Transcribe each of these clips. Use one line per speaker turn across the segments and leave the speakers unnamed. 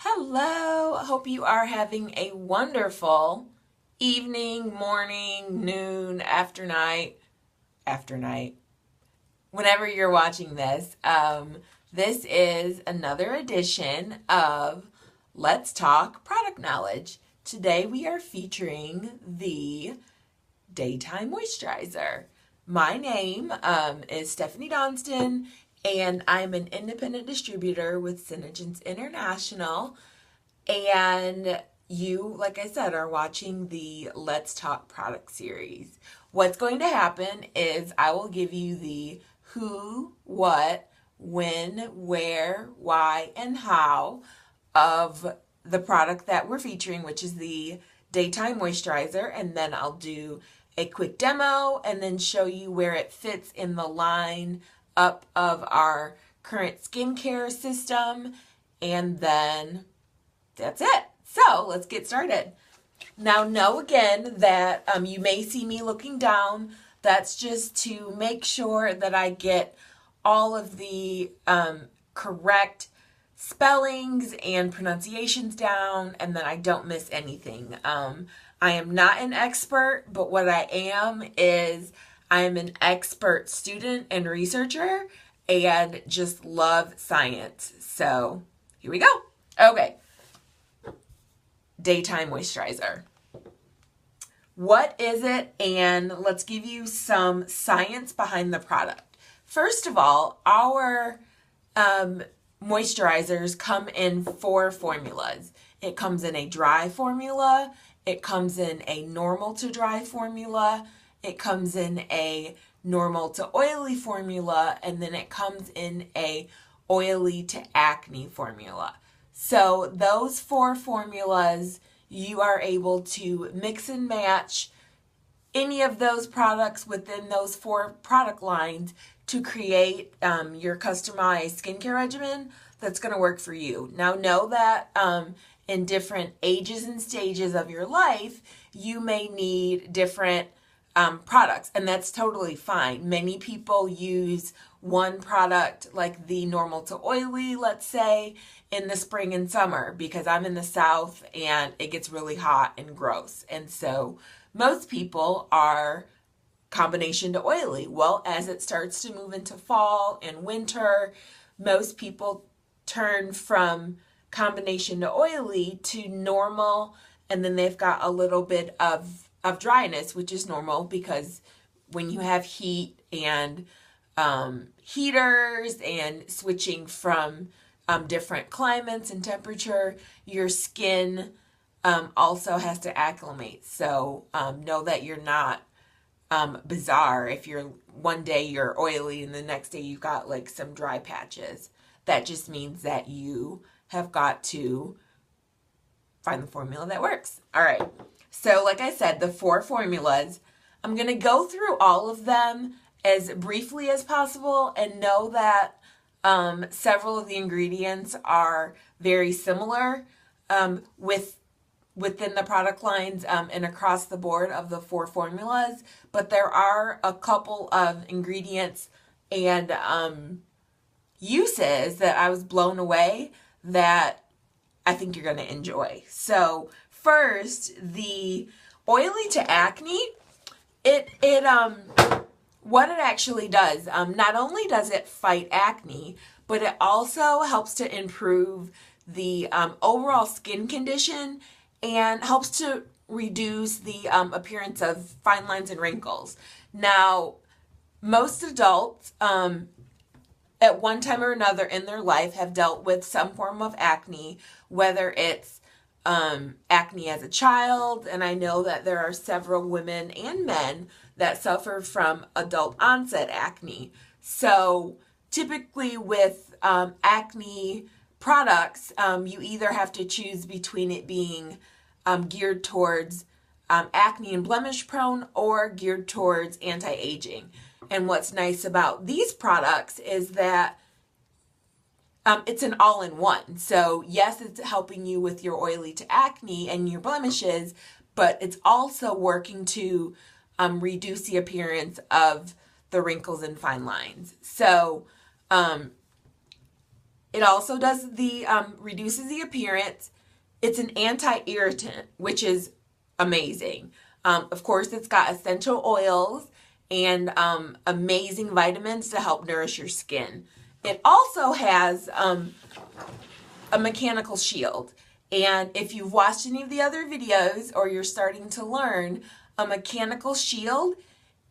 Hello, hope you are having a wonderful evening, morning, noon, after night, whenever you're watching this. This is another edition of Let's Talk Product Knowledge. Today we are featuring the Daytime Moisturizer. My name is Stephanie Donston, and I'm an independent distributor with SeneGence International. And you, like I said, are watching the Let's Talk product series. What's going to happen is I will give you the who, what, when, where, why, and how of the product that we're featuring, which is the Daytime Moisturizer, and then I'll do a quick demo and then show you where it fits in the line up of our current skincare system, and then that's it. So let's get started. Now know again that you may see me looking down. That's just to make sure that I get all of the correct spellings and pronunciations down, and that I don't miss anything. I am not an expert, but what I am is I'm an expert student and researcher and just love science. So here we go. Okay. Daytime Moisturizer. What is it? And let's give you some science behind the product. First of all, our moisturizers come in 4 formulas. It comes in a dry formula, it comes in a normal to dry formula, it comes in a normal to oily formula, and then it comes in a oily to acne formula. So those 4 formulas, you are able to mix and match any of those products within those 4 product lines to create your customized skincare regimen that's going to work for you. Now know that in different ages and stages of your life, you may need different products, and that's totally fine. Many people use one product, like the normal to oily, let's say, in the spring and summer, because I'm in the South and it gets really hot and gross. And so most people are combination to oily. Well, as it starts to move into fall and winter, most people turn from combination to oily to normal, and then they've got a little bit of dryness, which is normal because when you have heat and heaters and switching from different climates and temperature, your skin also has to acclimate. So know that you're not bizarre if you're one day you're oily and the next day you've got like some dry patches. That just means that you have got to find the formula that works. All right. So like I said, the 4 formulas, I'm going to go through all of them as briefly as possible, and know that several of the ingredients are very similar within the product lines and across the board of the 4 formulas, but there are a couple of ingredients and uses that I was blown away that I think you're going to enjoy. So first, the oily to acne, what it actually does, not only does it fight acne, but it also helps to improve the overall skin condition and helps to reduce the appearance of fine lines and wrinkles. Now, most adults at one time or another in their life have dealt with some form of acne, whether it's acne as a child, and I know that there are several women and men that suffer from adult onset acne. So typically with acne products, you either have to choose between it being geared towards acne and blemish prone or geared towards anti-aging. And what's nice about these products is that it's an all-in-one. So yes, it's helping you with your oily to acne and your blemishes, but it's also working to reduce the appearance of the wrinkles and fine lines. So It also does the, reduces the appearance. It's an anti-irritant, which is amazing. Of course, it's got essential oils and amazing vitamins to help nourish your skin. It also has a mechanical shield. And if you've watched any of the other videos or you're starting to learn, a mechanical shield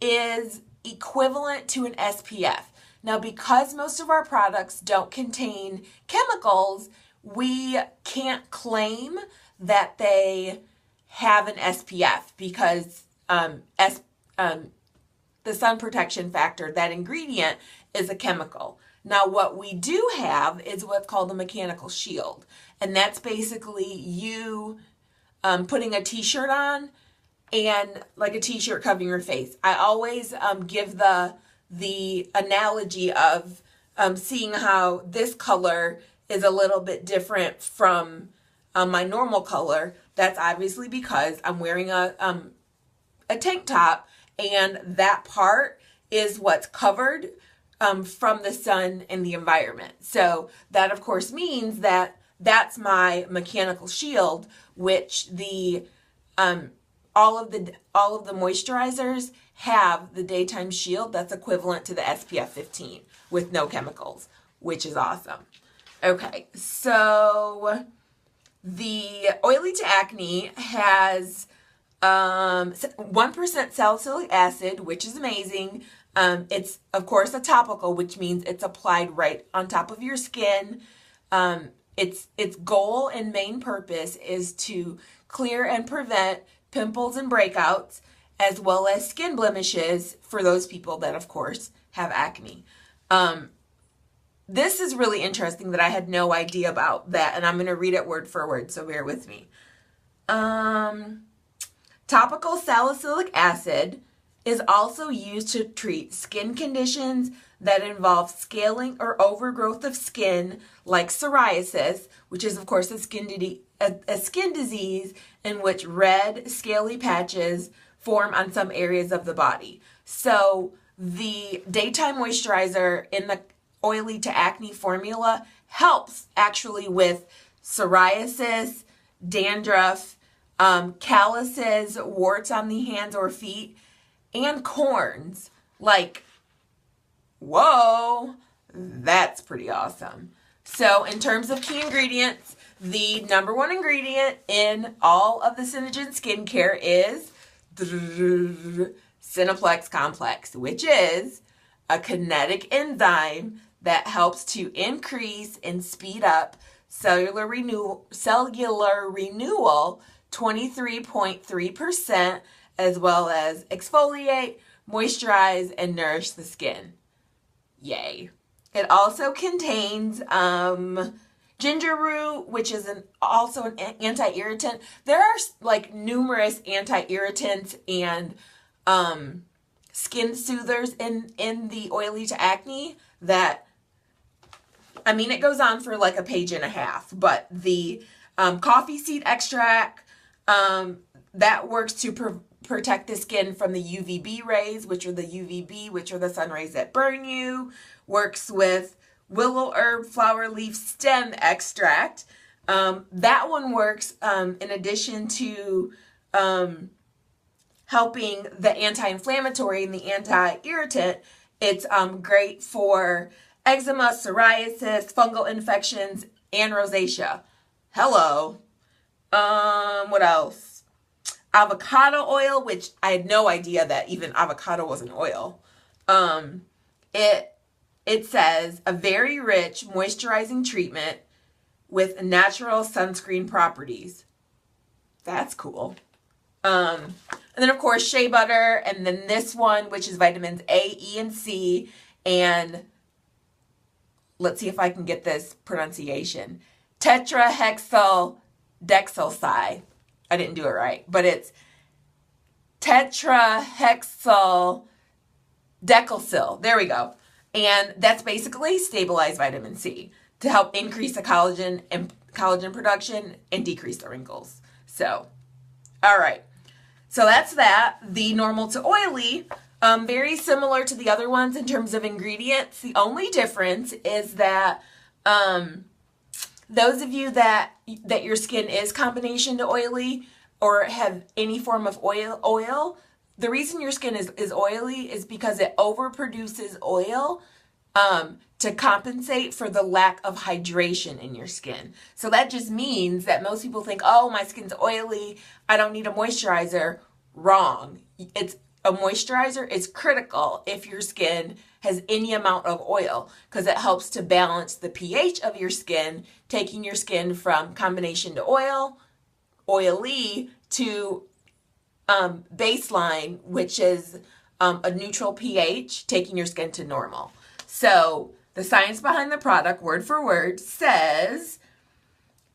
is equivalent to an SPF. Now, because most of our products don't contain chemicals, we can't claim that they have an SPF because the sun protection factor, that ingredient, is a chemical. Now, what we do have is what's called a mechanical shield. And that's basically you putting a t-shirt on and like a t-shirt covering your face. I always give the analogy of seeing how this color is a little bit different from my normal color. That's obviously because I'm wearing a tank top, and that part is what's covered from the sun and the environment. So that of course means that that's my mechanical shield, which the all of the moisturizers have the daytime shield that's equivalent to the SPF 15 with no chemicals, which is awesome. Okay, so the Oily to Acne has 1% salicylic acid, which is amazing. It's, of course, a topical, which means it's applied right on top of your skin. Its goal and main purpose is to clear and prevent pimples and breakouts, as well as skin blemishes for those people that, of course, have acne. This is really interesting that I had no idea about that, and I'm going to read it word for word, so bear with me. Topical salicylic acid is also used to treat skin conditions that involve scaling or overgrowth of skin, like psoriasis, which is, of course, a skin disease in which red, scaly patches form on some areas of the body. So the daytime moisturizer in the Oily to Acne formula helps actually with psoriasis, dandruff, calluses, warts on the hands or feet, and corns. Like, whoa, that's pretty awesome. So in terms of key ingredients, the number one ingredient in all of the SeneGence skincare is Cineplex Complex, which is a kinetic enzyme that helps to increase and speed up cellular renewal 23.3%, as well as exfoliate, moisturize, and nourish the skin. Yay. It also contains ginger root, which is also an anti-irritant. There are like numerous anti-irritants and skin soothers in the Oily to Acne that, I mean, it goes on for like a page and a half, but the coffee seed extract, that works to protect the skin from the UVB rays, which are the sun rays that burn you. Works with willow herb flower leaf stem extract. That one works in addition to helping the anti-inflammatory and the anti-irritant. It's great for eczema, psoriasis, fungal infections, and rosacea. Hello. What else? Avocado oil, which I had no idea that even avocado was an oil. It says a very rich moisturizing treatment with natural sunscreen properties. That's cool. And then of course shea butter, and then this one, which is vitamins A, E, and C, and let's see if I can get this pronunciation. Tetrahexyl dexylsi. I didn't do it right, but it's tetrahexyl decylcyl. There we go. And that's basically stabilized vitamin C to help increase the collagen production and decrease the wrinkles. So, all right. So that's that. The normal to oily, very similar to the other ones in terms of ingredients. The only difference is that Those of you that your skin is combination to oily or have any form of oil, the reason your skin is oily is because it overproduces oil to compensate for the lack of hydration in your skin. So that just means that most people think, oh, my skin's oily, I don't need a moisturizer. Wrong. A moisturizer is critical if your skin has any amount of oil because it helps to balance the pH of your skin, taking your skin from combination to oily, to baseline, which is a neutral pH, taking your skin to normal. So the science behind the product, word for word, says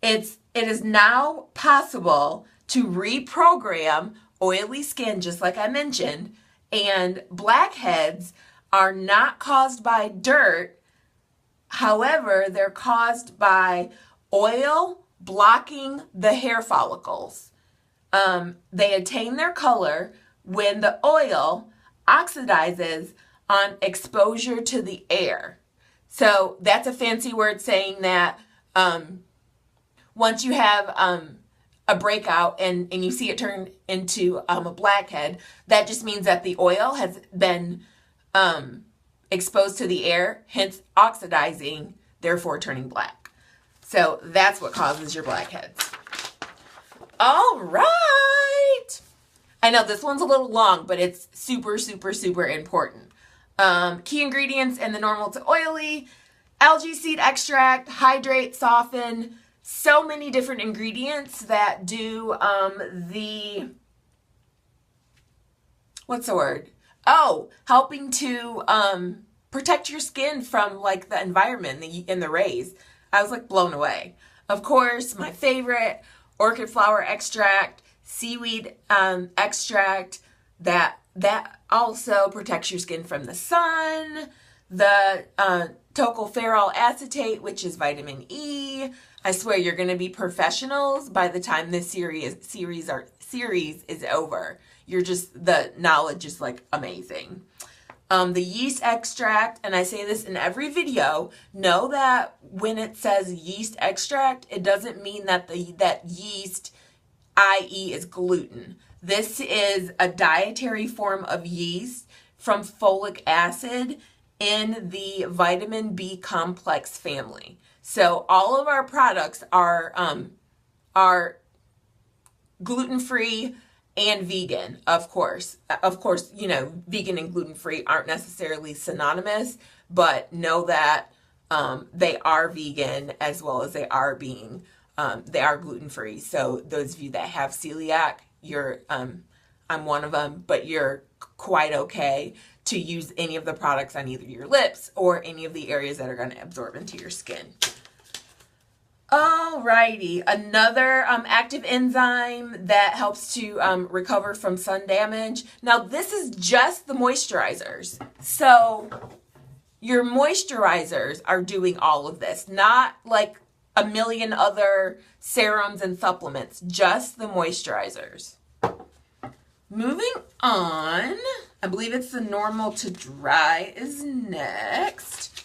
it is now possible to reprogram oily skin, just like I mentioned, and blackheads are not caused by dirt. However, they're caused by oil blocking the hair follicles. They attain their color when the oil oxidizes on exposure to the air. So that's a fancy word saying that once you have a breakout and you see it turn into a blackhead, that just means that the oil has been exposed to the air, hence oxidizing, therefore turning black. So that's what causes your blackheads. All right. I know this one's a little long, but it's super, super, super important. Key ingredients in the normal to oily: algae seed extract, hydrate, soften. So many different ingredients that do what's the word? Oh, helping to protect your skin from like the environment and the rays. I was like blown away. Of course, my favorite, orchid flower extract, seaweed extract, that also protects your skin from the sun. The tocopherol acetate, which is vitamin E. I swear you're going to be professionals by the time this series is over. The knowledge is like amazing. The yeast extract, and I say this in every video, know that when it says yeast extract, it doesn't mean that that yeast, i.e., is gluten. This is a dietary form of yeast from folic acid in the vitamin B complex family. So all of our products are gluten-free and vegan, of course. Of course, vegan and gluten-free aren't necessarily synonymous, but know that they are vegan as well as they are gluten-free. So those of you that have celiac, I'm one of them, but you're quite okay to use any of the products on either your lips or any of the areas that are going to absorb into your skin. Alrighty, another active enzyme that helps to recover from sun damage. Now this is just the moisturizers. So your moisturizers are doing all of this, not like a million other serums and supplements, just the moisturizers. Moving on, I believe it's the normal to dry is next.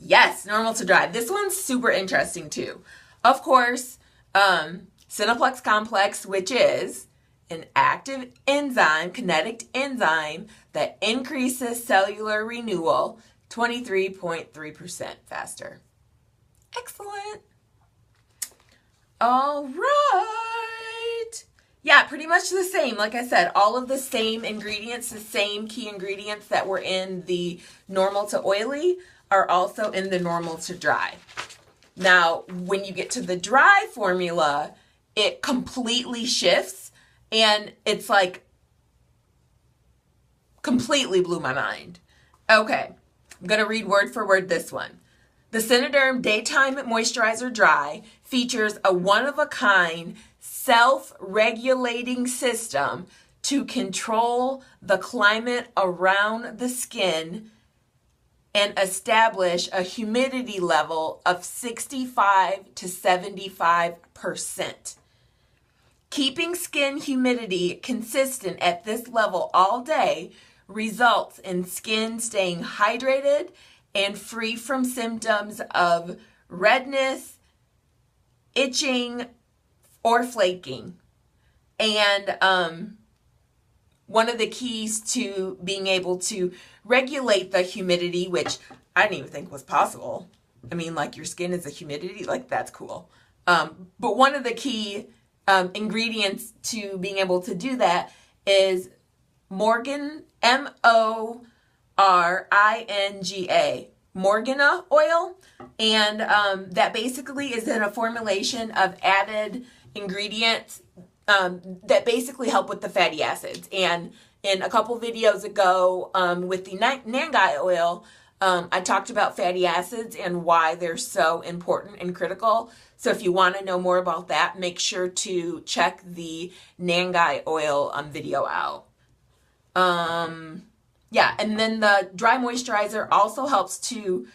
Yes, normal to dry. This one's super interesting too. Of course, Cineplex Complex, which is an active enzyme, kinetic enzyme that increases cellular renewal 23.3% faster. Excellent. All right. Yeah, pretty much the same. Like I said, all of the same ingredients, the same key ingredients that were in the normal to oily are also in the normal to dry. Now, when you get to the dry formula, it completely shifts, and it's like completely blew my mind. Okay, I'm going to read word for word this one. The Senederm Daytime Moisturizer Dry features a one-of-a-kind self-regulating system to control the climate around the skin and establish a humidity level of 65 to 75%. Keeping skin humidity consistent at this level all day results in skin staying hydrated and free from symptoms of redness, itching, or flaking. And one of the keys to being able to regulate the humidity, which I didn't even think was possible. I mean, like, your skin is a humidity, like, that's cool. But one of the key ingredients to being able to do that is Morgan, Moringa, Morgana oil. And that basically is in a formulation of added ingredients that basically help with the fatty acids. And in a couple videos ago with the Nangai oil, I talked about fatty acids and why they're so important and critical. So if you want to know more about that, make sure to check the Nangai oil video out. Yeah, and then the dry moisturizer also helps to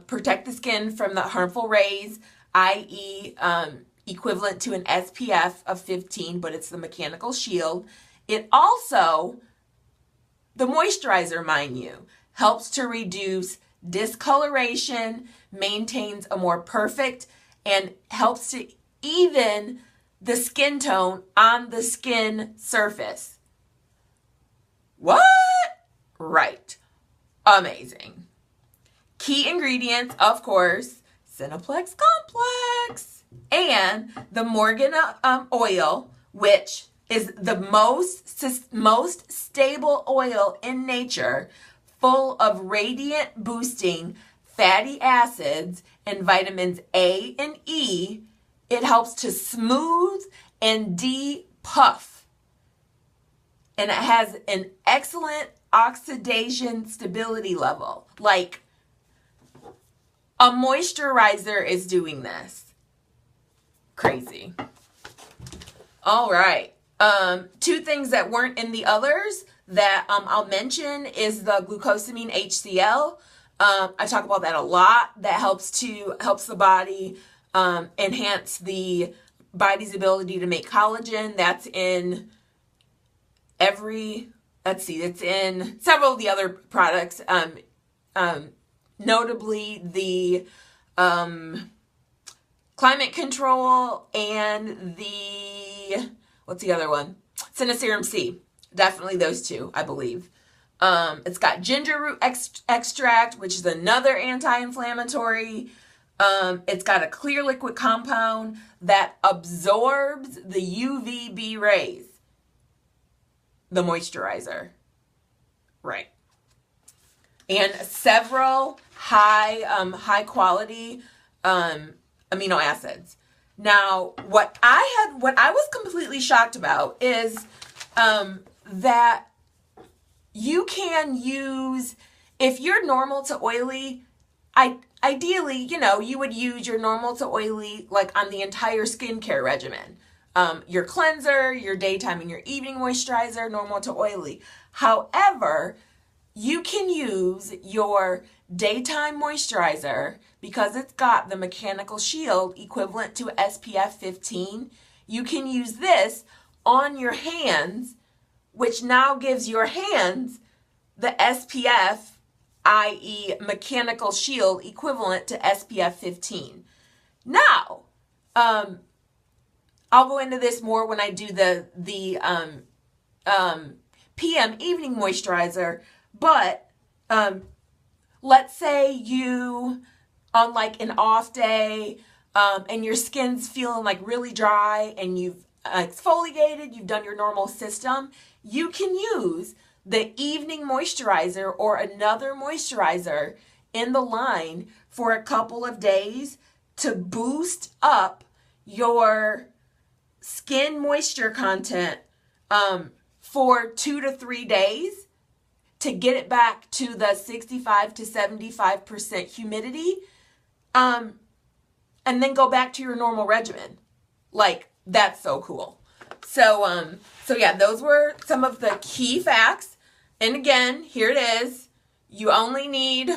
protect the skin from the harmful rays, i.e. Equivalent to an SPF of 15, but it's the mechanical shield. It also, the moisturizer, mind you, helps to reduce discoloration, maintains a more perfect, and helps to even the skin tone on the skin surface. What? Right. Amazing. Key ingredients, of course, Cineplex Complex and the Morgana oil, which is the most stable oil in nature, full of radiant boosting fatty acids and vitamins A and E. It helps to smooth and depuff. And it has an excellent oxidation stability level. Like, a moisturizer is doing this. Crazy. All right. Two things that weren't in the others that I'll mention is the glucosamine HCl. I talk about that a lot. That helps the body enhance the body's ability to make collagen. That's in it's in several of the other products. Notably the Climate Control and what's the other one? Cineserum C. Definitely those two, I believe. It's got ginger root extract, which is another anti-inflammatory. It's got a clear liquid compound that absorbs the UVB rays. The moisturizer. Right. And several high quality amino acids. Now, what I was completely shocked about is that you can use, if you're normal to oily, ideally, you would use your normal to oily like on the entire skincare regimen. Your cleanser, your daytime and your evening moisturizer, normal to oily. However, you can use your daytime moisturizer because it's got the mechanical shield equivalent to SPF 15. You can use this on your hands, which now gives your hands the SPF, i.e. mechanical shield equivalent to SPF 15. Now, I'll go into this more when I do the PM evening moisturizer, but let's say you, on like an off day, and your skin's feeling like really dry and you've exfoliated, you've done your normal system, you can use the evening moisturizer or another moisturizer in the line for a couple of days to boost up your skin moisture content for 2 to 3 days to get it back to the 65 to 75% humidity, and then go back to your normal regimen. Like, that's so cool. So yeah, those were some of the key facts. And again, here it is. You only need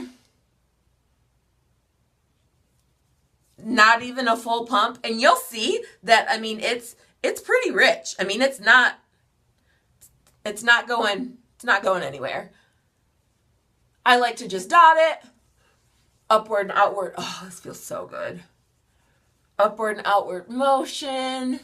not even a full pump, and you'll see that, I mean, it's pretty rich. I mean, it's not going anywhere. I like to just dot it, upward and outward. Oh, this feels so good. Upward and outward motion.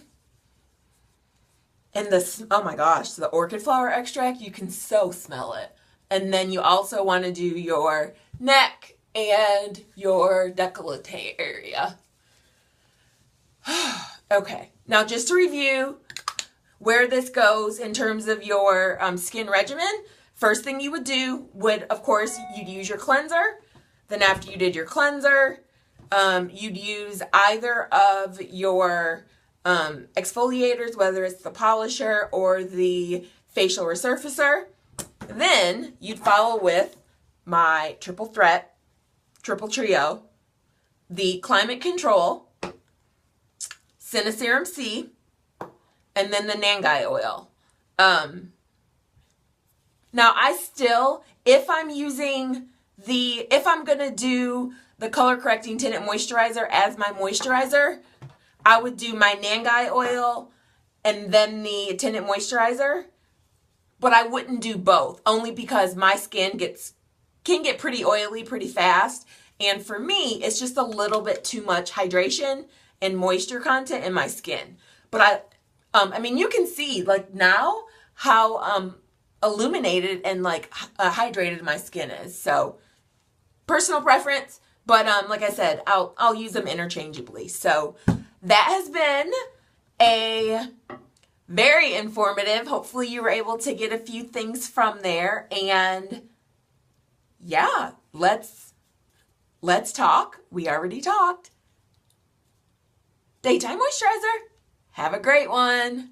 And this, oh my gosh, the orchid flower extract, you can so smell it. And then you also want to do your neck and your décolleté area. Okay, now just to review where this goes in terms of your skin regimen, first thing you would do would, of course, you'd use your cleanser. Then after you did your cleanser, you'd use either of your exfoliators, whether it's the polisher or the facial resurfacer. Then you'd follow with my triple threat, triple trio, the Climate Control, Serum C, and then the Nangai oil. Now I still, if I'm going to do the color correcting tinted moisturizer as my moisturizer, I would do my Nangai oil and then the tinted moisturizer. But I wouldn't do both, only because my skin can get pretty oily pretty fast. And for me, it's just a little bit too much hydration and moisture content in my skin. But I mean, you can see like now how illuminated and like hydrated my skin is. So personal preference, but like I said, I'll use them interchangeably. So that has been a very informative. Hopefully you were able to get a few things from there. And yeah, let's talk. We already talked. Daytime moisturizer. Have a great one.